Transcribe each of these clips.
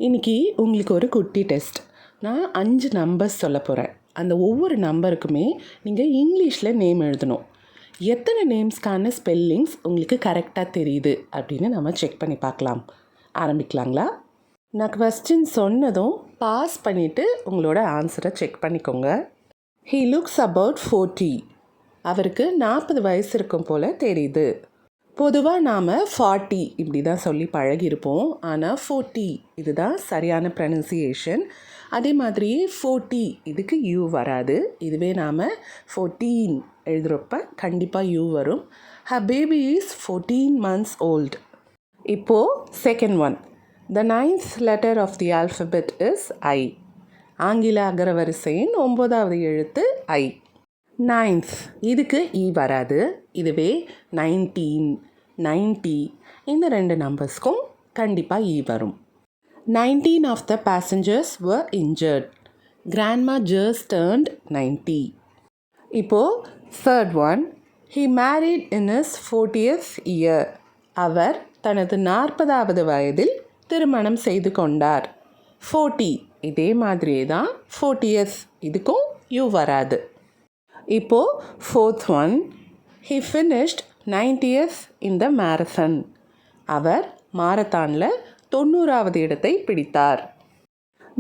இன்றைக்கி உங்களுக்கு ஒரு குட்டி டெஸ்ட். நான் 5 நம்பர்ஸ் சொல்ல போகிறேன். அந்த ஒவ்வொரு நம்பருக்குமே நீங்கள் இங்கிலீஷில் நேம் எழுதணும். எத்தனை நேம்ஸ்க்கான ஸ்பெல்லிங்ஸ் உங்களுக்கு கரெக்டாக தெரியுது அப்படின்னு நம்ம செக் பண்ணி பார்க்கலாம். ஆரம்பிக்கலாங்களா? நான் கொஸ்டின் சொன்னதும் பாஸ் பண்ணிவிட்டு உங்களோட ஆன்சரை செக் பண்ணிக்கோங்க. He looks about 40. அவருக்கு 40 வயசு இருக்கும் போல் தெரியுது. பொதுவாக நாம் 40 இப்படி தான் சொல்லி பழகியிருப்போம். ஆனால் 40 இதுதான் சரியான ப்ரனன்சியேஷன். அதே மாதிரி 40 இதுக்கு யூ வராது. இதுவே நாம் 14 எழுதுகிறப்ப கண்டிப்பாக யூ வரும். Her baby is 14 months old. இப்போது second one. The 9th letter of the alphabet is I. ஆங்கில அகரவரிசையின் 9வது எழுத்து I. 9th இதுக்கு இ வராது. இதுவே 19, 90 இந்த 2 நம்பர்ஸ்க்கும் கண்டிப்பாக இ வரும். 19 of the passengers were injured. Grandma just turned 90. இப்போது third one. He married in his 40th year. அவர் தனது 40வது வயதில் திருமணம் செய்து கொண்டார். 40 இதே மாதிரியே தான் 40th இதுக்கும் யூ வராது. இப்போது fourth one. He finished 90th in the marathon. அவர் மாரத்தானில் 90வது இடத்தை பிடித்தார்.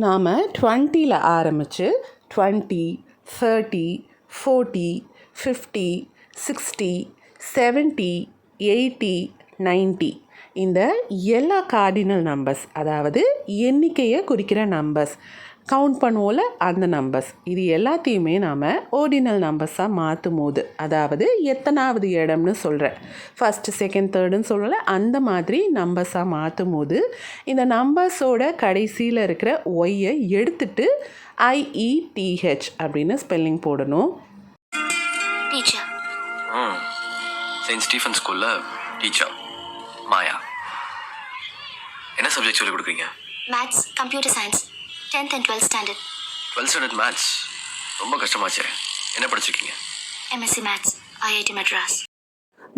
நாம் 20ல் ஆரம்பித்து 20, 30, 40, 50, 60, 70, 80, 90 இந்த எல்லா கார்டினல் நம்பர்ஸ், அதாவது எண்ணிக்கையை குறிக்கிற நம்பர்ஸ், கவுண்ட் பண்ணுவோம்ல அந்த நம்பர்ஸ், இது எல்லாத்தையுமே நாம் ஆர்டினல் நம்பர்ஸாக மாற்றும் போது, அதாவது எத்தனாவது இடம்னு சொல்கிறேன், ஃபஸ்ட்டு செகண்ட் தேர்டுன்னு சொல்லலை, அந்த மாதிரி நம்பர்ஸாக மாற்றும் போது இந்த நம்பர்ஸோட கடைசியில் இருக்கிற ஒய்யை எடுத்துட்டு IETH அப்படின்னு ஸ்பெல்லிங் போடணும். டீச்சர். செயின்ட் ஸ்டீஃபன் ஸ்கூலில் டீச்சர் மாயா. என்ன சப்ஜெக்ட் சொல்லிக் கொடுக்குறீங்க? Maths, computer science, 10th and 12th standard. 12th standard maths ரொம்ப கஷ்டமாச்சே. என்ன படிச்சிருக்கீங்க? MSc maths, IIT Madras.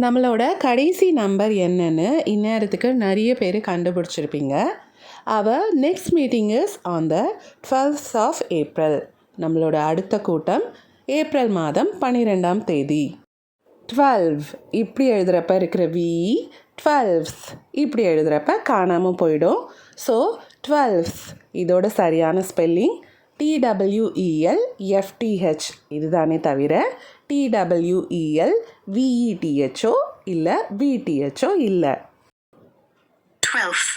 நம்மளோட கடைசி நம்பர் என்னன்னு இந்நேரத்துக்கு நிறைய பேர் கண்டுபிடிச்சிருப்பீங்க. அவர் next meeting is on the 12th of April. நம்மளோட அடுத்த கூட்டம் ஏப்ரல் மாதம் 12ஆம் தேதி. 12 இப்படி எழுதுகிறப்ப இருக்கிற வி 12th இப்படி எழுதுகிறப்ப காணாமல் போயிடும். ஸோ 12th இதோட சரியான ஸ்பெல்லிங் TWELFTH இதுதானே தவிர TWELVETHO இல்லை VTHO இல்லை. 12th.